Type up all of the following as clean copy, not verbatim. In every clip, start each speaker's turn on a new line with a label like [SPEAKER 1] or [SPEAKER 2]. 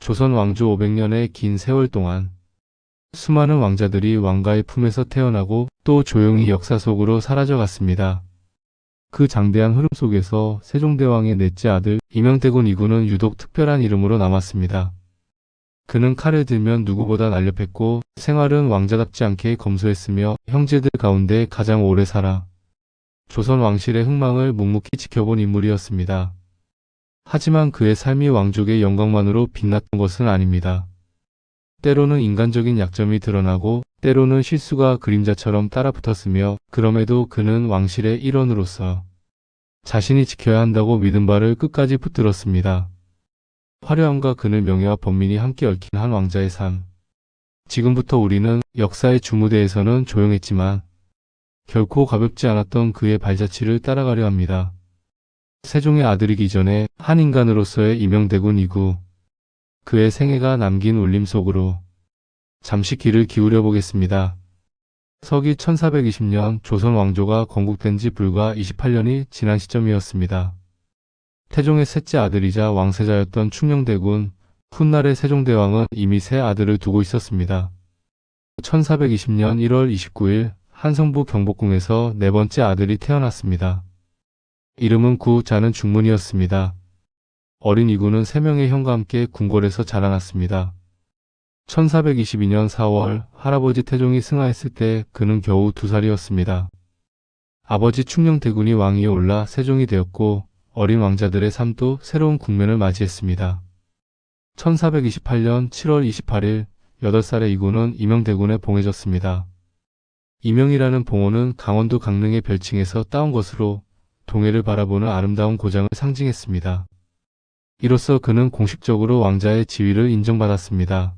[SPEAKER 1] 조선 왕조 500년의 긴 세월 동안 수많은 왕자들이 왕가의 품에서 태어나고 또 조용히 역사 속으로 사라져갔습니다. 그 장대한 흐름 속에서 세종대왕의 넷째 아들 임영대군 이구는 유독 특별한 이름으로 남았습니다. 그는 칼을 들면 누구보다 날렵했고 생활은 왕자답지 않게 검소했으며 형제들 가운데 가장 오래 살아 조선 왕실의 흥망을 묵묵히 지켜본 인물이었습니다. 하지만 그의 삶이 왕족의 영광만으로 빛났던 것은 아닙니다. 때로는 인간적인 약점이 드러나고 때로는 실수가 그림자처럼 따라붙었으며 그럼에도 그는 왕실의 일원으로서 자신이 지켜야 한다고 믿은 바를 끝까지 붙들었습니다. 화려함과 그늘 명예와 번민이 함께 얽힌 한 왕자의 삶. 지금부터 우리는 역사의 주무대에서는 조용했지만 결코 가볍지 않았던 그의 발자취를 따라가려 합니다. 세종의 아들이기 전에 한 인간으로서의 임영대군 이구. 그의 생애가 남긴 울림 속으로 잠시 귀를 기울여 보겠습니다. 서기 1420년 조선 왕조가 건국된 지 불과 28년이 지난 시점이었습니다. 태종의 셋째 아들이자 왕세자였던 충녕대군, 훗날의 세종대왕은 이미 세 아들을 두고 있었습니다. 1420년 1월 29일 한성부 경복궁에서 네 번째 아들이 태어났습니다. 이름은 구자는 중문이었습니다. 어린 이구는 3명의 형과 함께 궁궐에서 자라났습니다. 1422년 4월 할아버지 태종이 승하했을 때 그는 겨우 2살이었습니다. 아버지 충녕대군이 왕위에 올라 세종이 되었고 어린 왕자들의 삶도 새로운 국면을 맞이했습니다. 1428년 7월 28일 8살의 이구는 임영대군에 봉해졌습니다. 임영이라는 봉호는 강원도 강릉의 별칭에서 따온 것으로 동해를 바라보는 아름다운 고장을 상징했습니다. 이로써 그는 공식적으로 왕자의 지위를 인정받았습니다.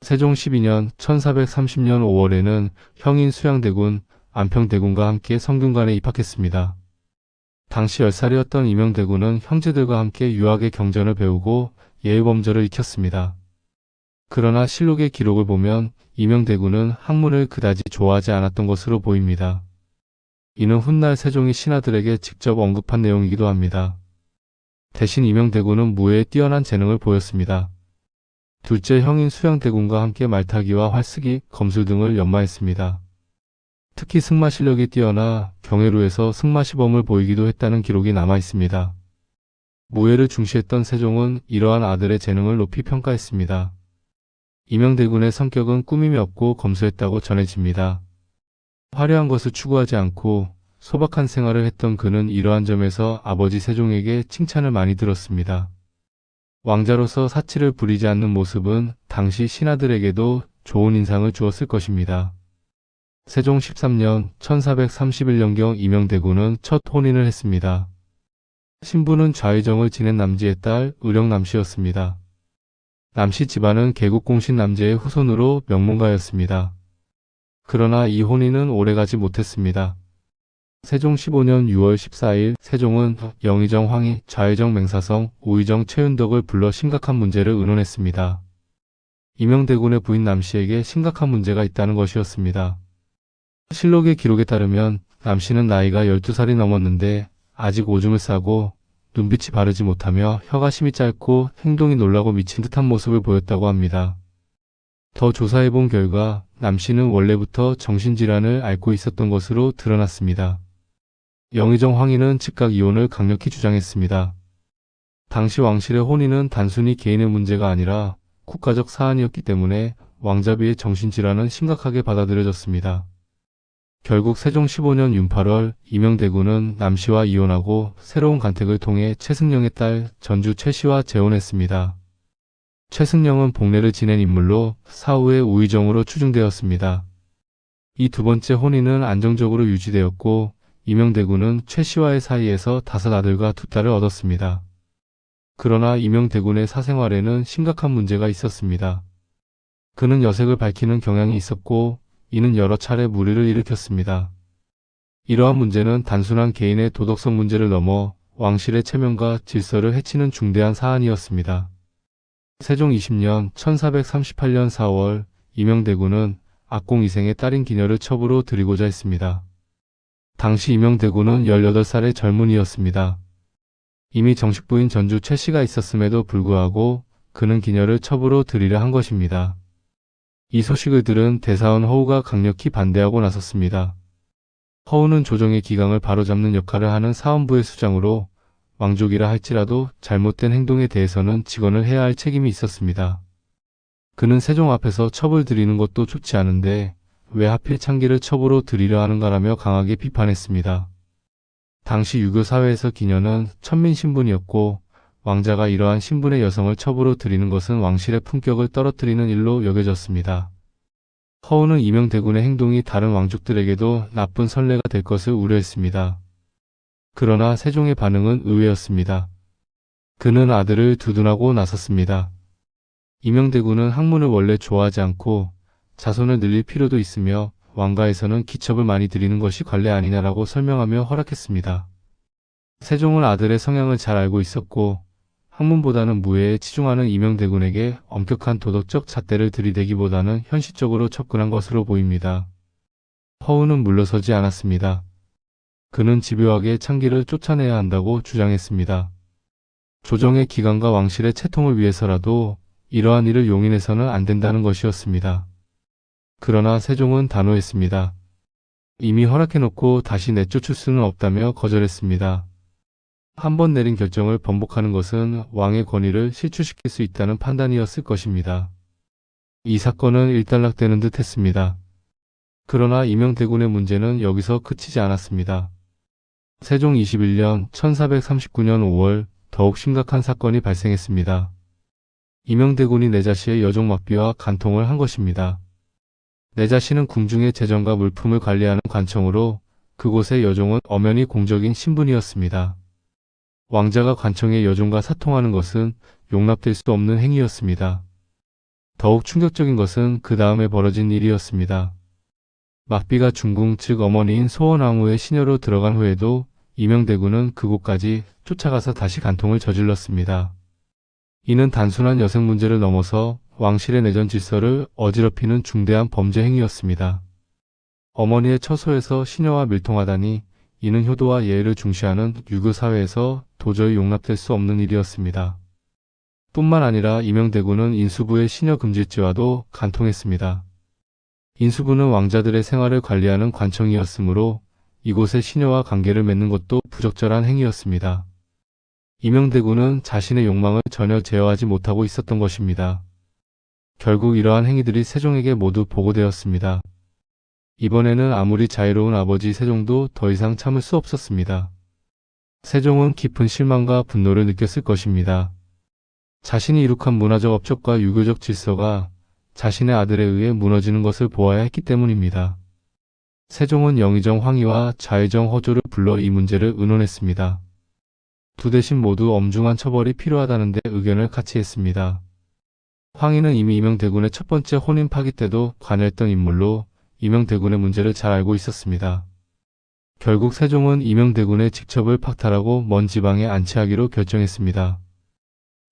[SPEAKER 1] 세종 12년 1430년 5월에는 형인 수양대군, 안평대군과 함께 성균관에 입학했습니다. 당시 10살이었던 임영대군은 형제들과 함께 유학의 경전을 배우고 예의범절을 익혔습니다. 그러나 실록의 기록을 보면 임영대군은 학문을 그다지 좋아하지 않았던 것으로 보입니다. 이는 훗날 세종이 신하들에게 직접 언급한 내용이기도 합니다. 대신 임영대군은 무예에 뛰어난 재능을 보였습니다. 둘째 형인 수양대군과 함께 말타기와 활쓰기, 검술 등을 연마했습니다. 특히 승마 실력이 뛰어나 경회로에서 승마시범을 보이기도 했다는 기록이 남아있습니다. 무예를 중시했던 세종은 이러한 아들의 재능을 높이 평가했습니다. 임영대군의 성격은 꾸밈이 없고 검소했다고 전해집니다. 화려한 것을 추구하지 않고 소박한 생활을 했던 그는 이러한 점에서 아버지 세종에게 칭찬을 많이 들었습니다. 왕자로서 사치를 부리지 않는 모습은 당시 신하들에게도 좋은 인상을 주었을 것입니다. 세종 13년 1431년경 임영대군은 첫 혼인을 했습니다. 신부는 좌의정을 지낸 남지의 딸 의령남씨였습니다. 남씨 집안은 개국공신 남제의 후손으로 명문가였습니다. 그러나 이 혼인은 오래가지 못했습니다. 세종 15년 6월 14일 세종은 영의정 황희, 좌의정 맹사성, 우의정 최윤덕을 불러 심각한 문제를 의논했습니다. 임영대군의 부인 남씨에게 심각한 문제가 있다는 것이었습니다. 실록의 기록에 따르면 남씨는 나이가 12살이 넘었는데 아직 오줌을 싸고 눈빛이 바르지 못하며 혀가 심이 짧고 행동이 놀라고 미친 듯한 모습을 보였다고 합니다. 더 조사해본 결과 남씨는 원래부터 정신질환을 앓고 있었던 것으로 드러났습니다. 영의정 황희는 즉각 이혼을 강력히 주장했습니다. 당시 왕실의 혼인은 단순히 개인의 문제가 아니라 국가적 사안이었기 때문에 왕자비의 정신질환은 심각하게 받아들여졌습니다. 결국 세종 15년 윤 8월 임영대군은 남씨와 이혼하고 새로운 간택을 통해 최승령의 딸 전주 최씨와 재혼했습니다. 최승령은 복례를 지낸 인물로 사후에 우의정으로 추중되었습니다. 이 두 번째 혼인은 안정적으로 유지되었고 임영대군은 최씨와의 사이에서 5아들과 2딸을 얻었습니다. 그러나 임영대군의 사생활에는 심각한 문제가 있었습니다. 그는 여색을 밝히는 경향이 있었고 이는 여러 차례 물의를 일으켰습니다. 이러한 문제는 단순한 개인의 도덕성 문제를 넘어 왕실의 체면과 질서를 해치는 중대한 사안이었습니다. 세종 20년 1438년 4월 임영대군은 악공 이생의 딸인 기녀를 첩으로 들이고자 했습니다. 당시 임영대군은 18살의 젊은이였습니다. 이미 정식 부인 전주 최씨가 있었음에도 불구하고 그는 기녀를 첩으로 들이려 한 것입니다. 이 소식을 들은 대사원 허우가 강력히 반대하고 나섰습니다. 허우는 조정의 기강을 바로잡는 역할을 하는 사원부의 수장으로 왕족이라 할지라도 잘못된 행동에 대해서는 직언을 해야 할 책임이 있었습니다. 그는 세종 앞에서 첩을 들이는 것도 좋지 않은데 왜 하필 창기를 첩으로 들이려 하는가라며 강하게 비판했습니다. 당시 유교 사회에서 기녀는 천민 신분이었고 왕자가 이러한 신분의 여성을 첩으로 들이는 것은 왕실의 품격을 떨어뜨리는 일로 여겨졌습니다. 허우는 이명대군의 행동이 다른 왕족들에게도 나쁜 선례가 될 것을 우려했습니다. 그러나 세종의 반응은 의외였습니다. 그는 아들을 두둔하고 나섰습니다. 이명대군은 학문을 원래 좋아하지 않고 자손을 늘릴 필요도 있으며 왕가에서는 기첩을 많이 드리는 것이 관례 아니냐라고 설명하며 허락했습니다. 세종은 아들의 성향을 잘 알고 있었고 학문보다는 무예에 치중하는 이명대군에게 엄격한 도덕적 잣대를 들이대기보다는 현실적으로 접근한 것으로 보입니다. 허우는 물러서지 않았습니다. 그는 집요하게 창기를 쫓아내야 한다고 주장했습니다. 조정의 기강과 왕실의 채통을 위해서라도 이러한 일을 용인해서는 안 된다는 것이었습니다. 그러나 세종은 단호했습니다. 이미 허락해놓고 다시 내쫓을 수는 없다며 거절했습니다. 한 번 내린 결정을 번복하는 것은 왕의 권위를 실추시킬 수 있다는 판단이었을 것입니다. 이 사건은 일단락되는 듯 했습니다. 그러나 이명대군의 문제는 여기서 그치지 않았습니다. 세종 21년 1439년 5월 더욱 심각한 사건이 발생했습니다. 이명대군이 내자시의 여종 막비와 간통을 한 것입니다. 내자시는 궁중의 재정과 물품을 관리하는 관청으로 그곳의 여종은 엄연히 공적인 신분이었습니다. 왕자가 관청의 여종과 사통하는 것은 용납될 수 없는 행위였습니다. 더욱 충격적인 것은 그 다음에 벌어진 일이었습니다. 막비가 중궁 즉 어머니인 소원왕후의 시녀로 들어간 후에도 이명대군은 그곳까지 쫓아가서 다시 간통을 저질렀습니다. 이는 단순한 여성 문제를 넘어서 왕실의 내전 질서를 어지럽히는 중대한 범죄 행위였습니다. 어머니의 처소에서 시녀와 밀통하다니 이는 효도와 예의를 중시하는 유교 사회에서 도저히 용납될 수 없는 일이었습니다. 뿐만 아니라 이명대군은 인수부의 시녀 금질죄와도 간통했습니다. 인수부는 왕자들의 생활을 관리하는 관청이었으므로 이곳의 시녀와 관계를 맺는 것도 부적절한 행위였습니다. 이명대군은 자신의 욕망을 전혀 제어하지 못하고 있었던 것입니다. 결국 이러한 행위들이 세종에게 모두 보고되었습니다. 이번에는 아무리 자유로운 아버지 세종도 더 이상 참을 수 없었습니다. 세종은 깊은 실망과 분노를 느꼈을 것입니다. 자신이 이룩한 문화적 업적과 유교적 질서가 자신의 아들에 의해 무너지는 것을 보아야 했기 때문입니다. 세종은 영의정 황희와 좌의정 허조를 불러 이 문제를 의논했습니다. 두 대신 모두 엄중한 처벌이 필요하다는 데 의견을 같이 했습니다. 황희는 이미 이명대군의 첫 번째 혼인 파기 때도 관여했던 인물로 이명대군의 문제를 잘 알고 있었습니다. 결국 세종은 이명대군의 직첩을 박탈하고 먼 지방에 안치하기로 결정했습니다.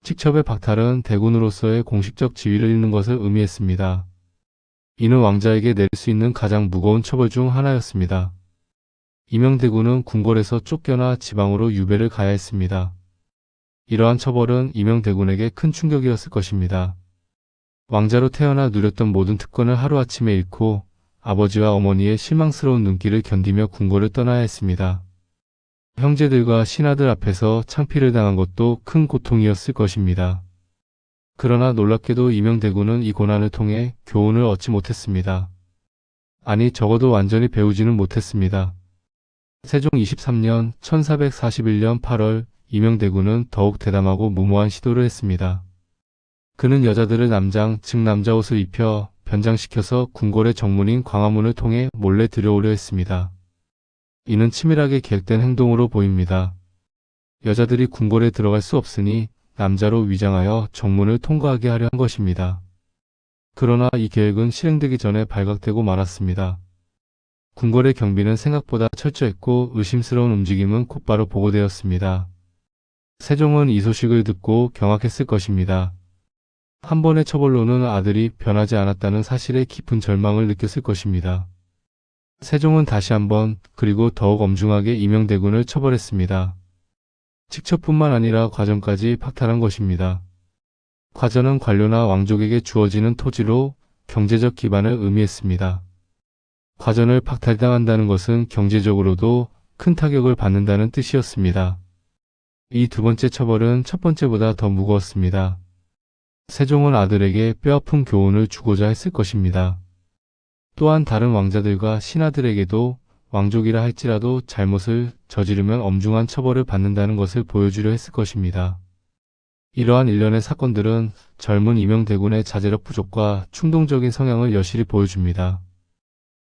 [SPEAKER 1] 직첩의 박탈은 대군으로서의 공식적 지위를 잃는 것을 의미했습니다. 이는 왕자에게 내릴 수 있는 가장 무거운 처벌 중 하나였습니다. 이명대군은 궁궐에서 쫓겨나 지방으로 유배를 가야 했습니다. 이러한 처벌은 이명대군에게 큰 충격이었을 것입니다. 왕자로 태어나 누렸던 모든 특권을 하루아침에 잃고 아버지와 어머니의 실망스러운 눈길을 견디며 궁궐을 떠나야 했습니다. 형제들과 신하들 앞에서 창피를 당한 것도 큰 고통이었을 것입니다. 그러나 놀랍게도 이명대군은 이 고난을 통해 교훈을 얻지 못했습니다. 아니, 적어도 완전히 배우지는 못했습니다. 세종 23년 1441년 8월 이명대군은 더욱 대담하고 무모한 시도를 했습니다. 그는 여자들을 남장 즉 남자 옷을 입혀 변장시켜서 궁궐의 정문인 광화문을 통해 몰래 들여오려 했습니다. 이는 치밀하게 계획된 행동으로 보입니다. 여자들이 궁궐에 들어갈 수 없으니 남자로 위장하여 정문을 통과하게 하려 한 것입니다. 그러나 이 계획은 실행되기 전에 발각되고 말았습니다. 궁궐의 경비는 생각보다 철저했고 의심스러운 움직임은 곧바로 보고되었습니다. 세종은 이 소식을 듣고 경악했을 것입니다. 한 번의 처벌로는 아들이 변하지 않았다는 사실에 깊은 절망을 느꼈을 것입니다. 세종은 다시 한번 그리고 더욱 엄중하게 이명대군을 처벌했습니다. 직첩뿐만 아니라 과정까지 박탈한 것입니다. 과전은 관료나 왕족에게 주어지는 토지로 경제적 기반을 의미했습니다. 과전을 박탈당한다는 것은 경제적으로도 큰 타격을 받는다는 뜻이었습니다. 이 두 번째 처벌은 첫 번째보다 더 무거웠습니다. 세종은 아들에게 뼈아픈 교훈을 주고자 했을 것입니다. 또한 다른 왕자들과 신하들에게도 왕족이라 할지라도 잘못을 저지르면 엄중한 처벌을 받는다는 것을 보여주려 했을 것입니다. 이러한 일련의 사건들은 젊은 임영대군의 자제력 부족과 충동적인 성향을 여실히 보여줍니다.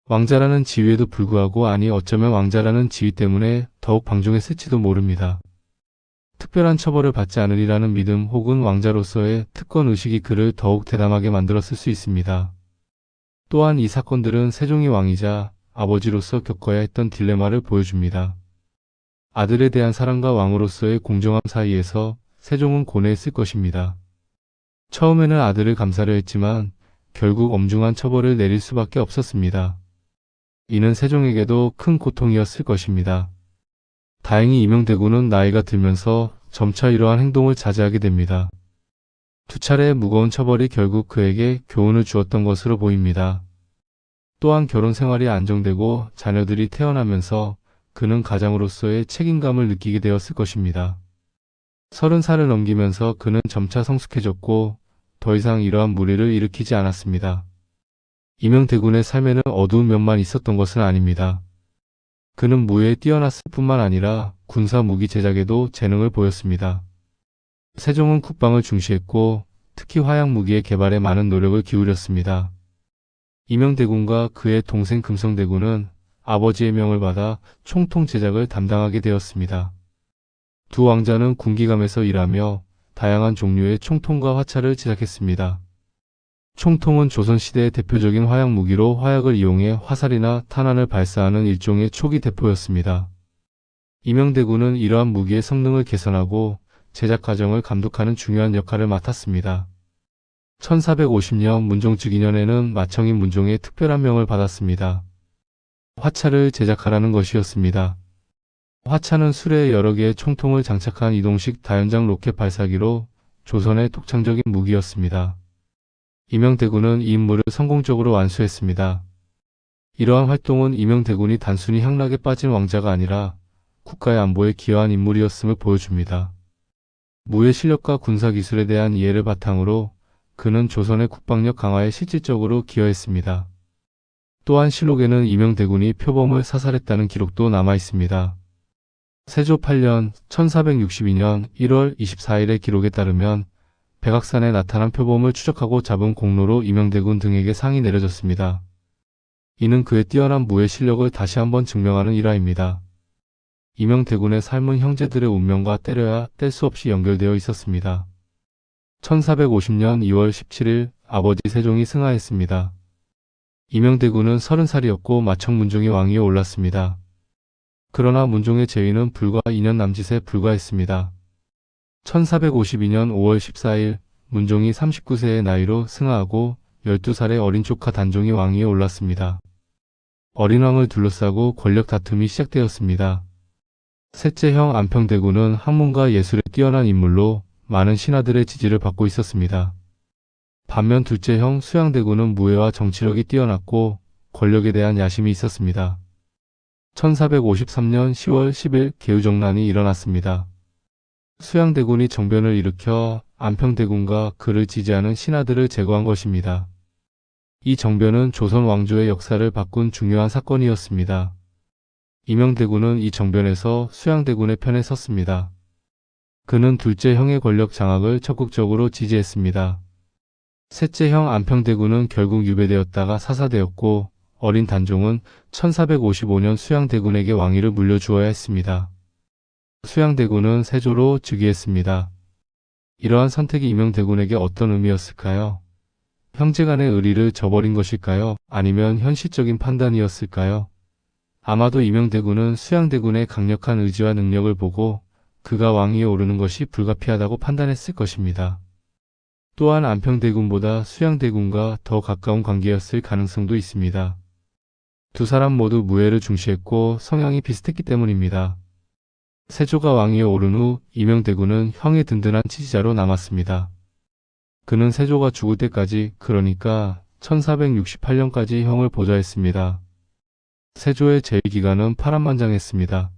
[SPEAKER 1] 왕자라는 지위에도 불구하고, 아니 어쩌면 왕자라는 지위 때문에 더욱 방종했을지도 모릅니다. 특별한 처벌을 받지 않으리라는 믿음 혹은 왕자로서의 특권의식이 그를 더욱 대담하게 만들었을 수 있습니다. 또한 이 사건들은 세종이 왕이자 아버지로서 겪어야 했던 딜레마를 보여줍니다. 아들에 대한 사랑과 왕으로서의 공정함 사이에서 세종은 고뇌했을 것입니다. 처음에는 아들을 감싸려 했지만 결국 엄중한 처벌을 내릴 수밖에 없었습니다. 이는 세종에게도 큰 고통이었을 것입니다. 다행히 임영대군은 나이가 들면서 점차 이러한 행동을 자제하게 됩니다. 두 차례의 무거운 처벌이 결국 그에게 교훈을 주었던 것으로 보입니다. 또한 결혼 생활이 안정되고 자녀들이 태어나면서 그는 가장으로서의 책임감을 느끼게 되었을 것입니다. 30살을 넘기면서 그는 점차 성숙해졌고 더 이상 이러한 무리를 일으키지 않았습니다. 임영대군의 삶에는 어두운 면만 있었던 것은 아닙니다. 그는 무예에 뛰어났을 뿐만 아니라 군사 무기 제작에도 재능을 보였습니다. 세종은 국방을 중시했고 특히 화약 무기의 개발에 많은 노력을 기울였습니다. 임영대군과 그의 동생 금성대군은 아버지의 명을 받아 총통 제작을 담당하게 되었습니다. 두 왕자는 군기감에서 일하며 다양한 종류의 총통과 화차를 제작했습니다. 총통은 조선시대의 대표적인 화약 무기로 화약을 이용해 화살이나 탄환을 발사하는 일종의 초기 대포였습니다. 임영대군은 이러한 무기의 성능을 개선하고 제작 과정을 감독하는 중요한 역할을 맡았습니다. 1450년 문종즉 2년에는 마청인 문종의 특별한 명을 받았습니다. 화차를 제작하라는 것이었습니다. 화차는 수레에 여러 개의 총통을 장착한 이동식 다연장 로켓 발사기로 조선의 독창적인 무기였습니다. 임영대군은 이 임무를 성공적으로 완수했습니다. 이러한 활동은 임영대군이 단순히 향락에 빠진 왕자가 아니라 국가의 안보에 기여한 인물이었음을 보여줍니다. 무예 실력과 군사 기술에 대한 이해를 바탕으로 그는 조선의 국방력 강화에 실질적으로 기여했습니다. 또한 실록에는 임영대군이 표범을 사살했다는 기록도 남아 있습니다. 세조 8년 1462년 1월 24일의 기록에 따르면 백악산에 나타난 표범을 추적하고 잡은 공로로 임영대군 등에게 상이 내려졌습니다. 이는 그의 뛰어난 무예 실력을 다시 한번 증명하는 일화입니다. 임영대군의 삶은 형제들의 운명과 때려야 뗄 수 없이 연결되어 있었습니다. 1450년 2월 17일 아버지 세종이 승하했습니다. 임영대군은 30살이었고 마청 문종이 왕위에 올랐습니다. 그러나 문종의 재위는 불과 2년 남짓에 불과했습니다. 1452년 5월 14일 문종이 39세의 나이로 승하하고 12살의 어린 조카 단종이 왕위에 올랐습니다. 어린 왕을 둘러싸고 권력 다툼이 시작되었습니다. 셋째 형 안평대군은 학문과 예술에 뛰어난 인물로 많은 신하들의 지지를 받고 있었습니다. 반면 둘째 형 수양대군은 무예와 정치력이 뛰어났고 권력에 대한 야심이 있었습니다. 1453년 10월 10일 개우정난이 일어났습니다. 수양대군이 정변을 일으켜 안평대군과 그를 지지하는 신하들을 제거한 것입니다. 이 정변은 조선 왕조의 역사를 바꾼 중요한 사건이었습니다. 임영대군은 이 정변에서 수양대군의 편에 섰습니다. 그는 둘째 형의 권력 장악을 적극적으로 지지했습니다. 셋째 형 안평대군은 결국 유배되었다가 사사되었고 어린 단종은 1455년 수양대군에게 왕위를 물려주어야 했습니다. 수양대군은 세조로 즉위했습니다. 이러한 선택이 임영대군에게 어떤 의미였을까요? 형제간의 의리를 저버린 것일까요? 아니면 현실적인 판단이었을까요? 아마도 임영대군은 수양대군의 강력한 의지와 능력을 보고 그가 왕위에 오르는 것이 불가피하다고 판단했을 것입니다. 또한 안평대군보다 수양대군과 더 가까운 관계였을 가능성도 있습니다. 두 사람 모두 무예를 중시했고 성향이 비슷했기 때문입니다. 세조가 왕위에 오른 후 임영대군은 형의 든든한 지지자로 남았습니다. 그는 세조가 죽을 때까지, 그러니까 1468년까지 형을 보좌했습니다. 세조의 재위기간은 파란만장했습니다.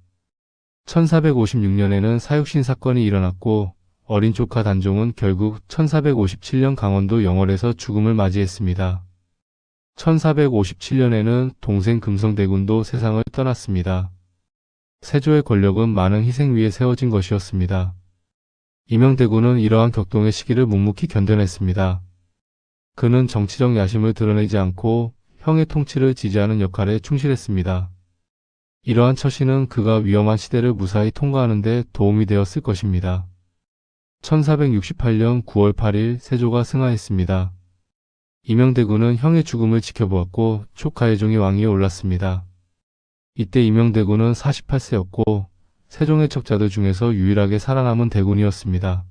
[SPEAKER 1] 1456년에는 사육신 사건이 일어났고 어린 조카 단종은 결국 1457년 강원도 영월에서 죽음을 맞이했습니다. 1457년에는 동생 금성대군도 세상을 떠났습니다. 세조의 권력은 많은 희생 위에 세워진 것이었습니다. 임영대군은 이러한 격동의 시기를 묵묵히 견뎌냈습니다. 그는 정치적 야심을 드러내지 않고 형의 통치를 지지하는 역할에 충실했습니다. 이러한 처신은 그가 위험한 시대를 무사히 통과하는 데 도움이 되었을 것입니다. 1468년 9월 8일 세조가 승하했습니다. 임영대군은 형의 죽음을 지켜보았고 조카 예종이 왕위에 올랐습니다. 이때 임영대군은 48세였고 세종의 척자들 중에서 유일하게 살아남은 대군이었습니다.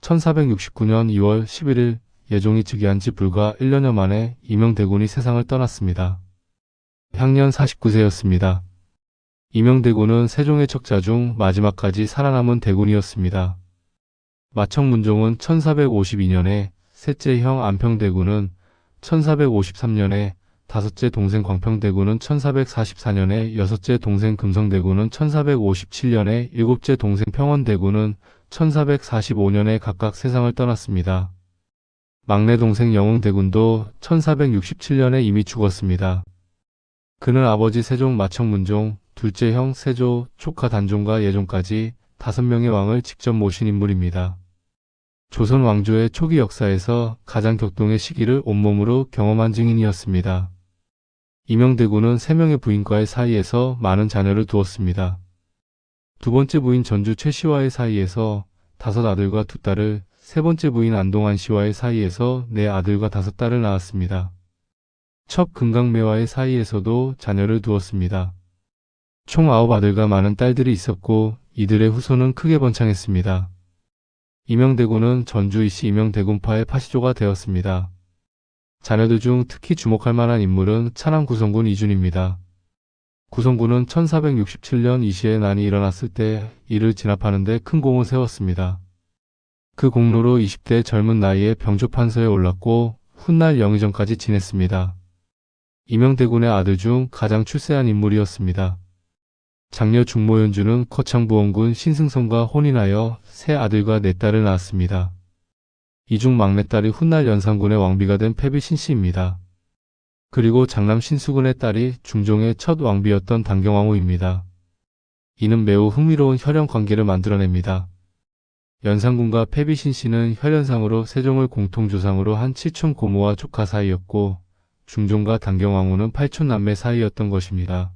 [SPEAKER 1] 1469년 2월 11일 예종이 즉위한 지 불과 1년여 만에 임영대군이 세상을 떠났습니다. 향년 49세였습니다. 임영대군은 세종의 척자 중 마지막까지 살아남은 대군이었습니다. 마청문종은 1452년에 셋째 형 안평대군은 1453년에 다섯째 동생 광평대군은 1444년에 여섯째 동생 금성대군은 1457년에 일곱째 동생 평원대군은 1445년에 각각 세상을 떠났습니다. 막내 동생 영흥대군도 1467년에 이미 죽었습니다. 그는 아버지 세종 마청문종, 둘째 형 세조, 조카 단종과 예종까지 5명의 왕을 직접 모신 인물입니다. 조선 왕조의 초기 역사에서 가장 격동의 시기를 온몸으로 경험한 증인이었습니다. 임영대군은 3명의 부인과의 사이에서 많은 자녀를 두었습니다. 두 번째 부인 전주 최씨와의 사이에서 5 아들과 2 딸을, 세 번째 부인 안동안 씨와의 사이에서 4 아들과 5 딸을 낳았습니다. 첩 금강매와의 사이에서도 자녀를 두었습니다. 총 9 아들과 많은 딸들이 있었고 이들의 후손은 크게 번창했습니다. 임영대군은 전주 이씨 임영대군파의 파시조가 되었습니다. 자녀들 중 특히 주목할 만한 인물은 차남 구성군 이준입니다. 구성군은 1467년 이씨의 난이 일어났을 때 이를 진압하는 데 큰 공을 세웠습니다. 그 공로로 20대 젊은 나이에 병조판서에 올랐고 훗날 영의정까지 지냈습니다. 임영대군의 아들 중 가장 출세한 인물이었습니다. 장녀 중모연주는 거창부원군 신승선과 혼인하여 3 아들과 4 딸을 낳았습니다. 이 중 막내딸이 훗날 연산군의 왕비가 된 패비 신씨입니다. 그리고 장남 신수군의 딸이 중종의 첫 왕비였던 단경왕후입니다. 이는 매우 흥미로운 혈연 관계를 만들어냅니다. 연산군과 패비 신씨는 혈연상으로 세종을 공통조상으로 한 칠촌 고모와 조카 사이였고 중종과 단경왕후는 팔촌 남매 사이였던 것입니다.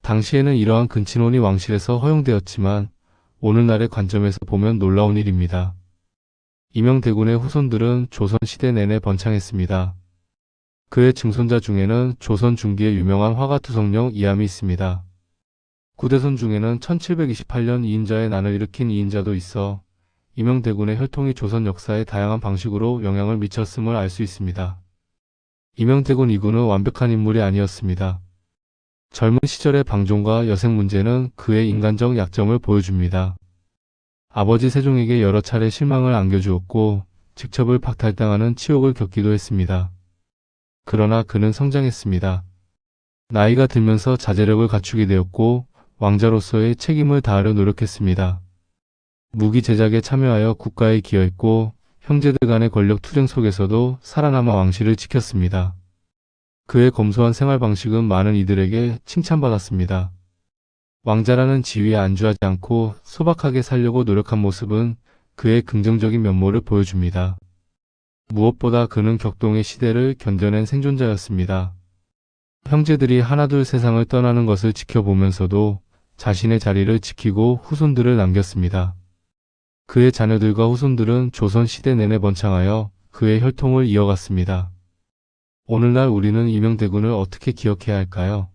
[SPEAKER 1] 당시에는 이러한 근친혼이 왕실에서 허용되었지만 오늘날의 관점에서 보면 놀라운 일입니다. 임영대군의 후손들은 조선시대 내내 번창했습니다. 그의 증손자 중에는 조선 중기의 유명한 화가투성령 이함이 있습니다. 구대손 중에는 1728년 이인자의 난을 일으킨 이인자도 있어 임영대군의 혈통이 조선 역사에 다양한 방식으로 영향을 미쳤음을 알 수 있습니다. 임영대군 이군은 완벽한 인물이 아니었습니다. 젊은 시절의 방종과 여생 문제는 그의 인간적 약점을 보여줍니다. 아버지 세종에게 여러 차례 실망을 안겨주었고 직첩을 박탈당하는 치욕을 겪기도 했습니다. 그러나 그는 성장했습니다. 나이가 들면서 자제력을 갖추게 되었고 왕자로서의 책임을 다하려 노력했습니다. 무기 제작에 참여하여 국가에 기여했고 형제들 간의 권력 투쟁 속에서도 살아남아 왕실을 지켰습니다. 그의 검소한 생활 방식은 많은 이들에게 칭찬받았습니다. 왕자라는 지위에 안주하지 않고 소박하게 살려고 노력한 모습은 그의 긍정적인 면모를 보여줍니다. 무엇보다 그는 격동의 시대를 견뎌낸 생존자였습니다. 형제들이 하나둘 세상을 떠나는 것을 지켜보면서도 자신의 자리를 지키고 후손들을 남겼습니다. 그의 자녀들과 후손들은 조선 시대 내내 번창하여 그의 혈통을 이어갔습니다. 오늘날 우리는 임영대군을 어떻게 기억해야 할까요?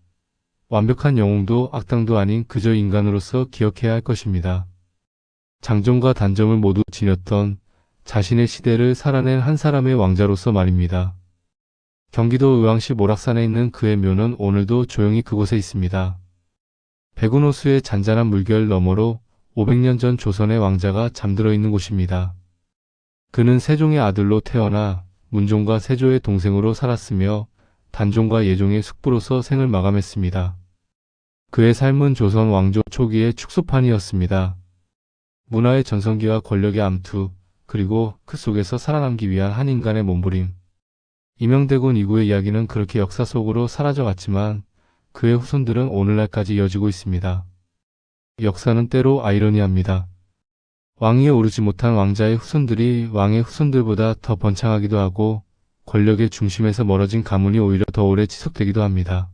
[SPEAKER 1] 완벽한 영웅도 악당도 아닌 그저 인간으로서 기억해야 할 것입니다. 장점과 단점을 모두 지녔던 자신의 시대를 살아낸 한 사람의 왕자로서 말입니다. 경기도 의왕시 모락산에 있는 그의 묘는 오늘도 조용히 그곳에 있습니다. 백운호수의 잔잔한 물결 너머로 500년 전 조선의 왕자가 잠들어 있는 곳입니다. 그는 세종의 아들로 태어나 문종과 세조의 동생으로 살았으며 단종과 예종의 숙부로서 생을 마감했습니다. 그의 삶은 조선 왕조 초기의 축소판이었습니다. 문화의 전성기와 권력의 암투, 그리고 그 속에서 살아남기 위한 한 인간의 몸부림. 임영대군 이구의 이야기는 그렇게 역사 속으로 사라져갔지만 그의 후손들은 오늘날까지 이어지고 있습니다. 역사는 때로 아이러니합니다. 왕위에 오르지 못한 왕자의 후손들이 왕의 후손들보다 더 번창하기도 하고 권력의 중심에서 멀어진 가문이 오히려 더 오래 지속되기도 합니다.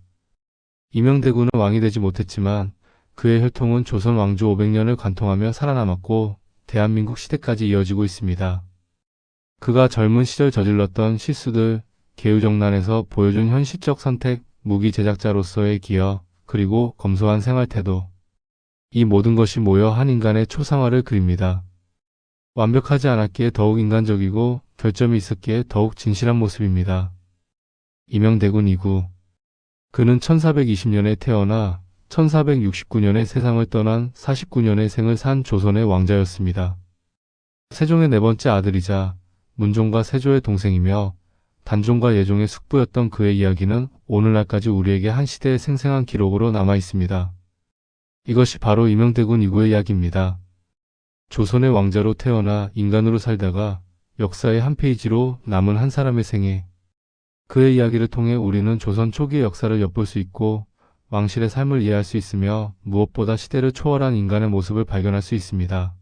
[SPEAKER 1] 임영대군은 왕이 되지 못했지만 그의 혈통은 조선 왕조 500년을 관통하며 살아남았고 대한민국 시대까지 이어지고 있습니다. 그가 젊은 시절 저질렀던 실수들, 개우정난에서 보여준 현실적 선택, 무기 제작자로서의 기여, 그리고 검소한 생활 태도. 이 모든 것이 모여 한 인간의 초상화를 그립니다. 완벽하지 않았기에 더욱 인간적이고 결점이 있었기에 더욱 진실한 모습입니다. 임영대군 이구. 그는 1420년에 태어나 1469년에 세상을 떠난 49년의 생을 산 조선의 왕자였습니다. 세종의 네 번째 아들이자 문종과 세조의 동생이며 단종과 예종의 숙부였던 그의 이야기는 오늘날까지 우리에게 한 시대의 생생한 기록으로 남아 있습니다. 이것이 바로 임영대군 이구의 이야기입니다. 조선의 왕자로 태어나 인간으로 살다가 역사의 한 페이지로 남은 한 사람의 생애. 그의 이야기를 통해 우리는 조선 초기의 역사를 엿볼 수 있고 왕실의 삶을 이해할 수 있으며 무엇보다 시대를 초월한 인간의 모습을 발견할 수 있습니다.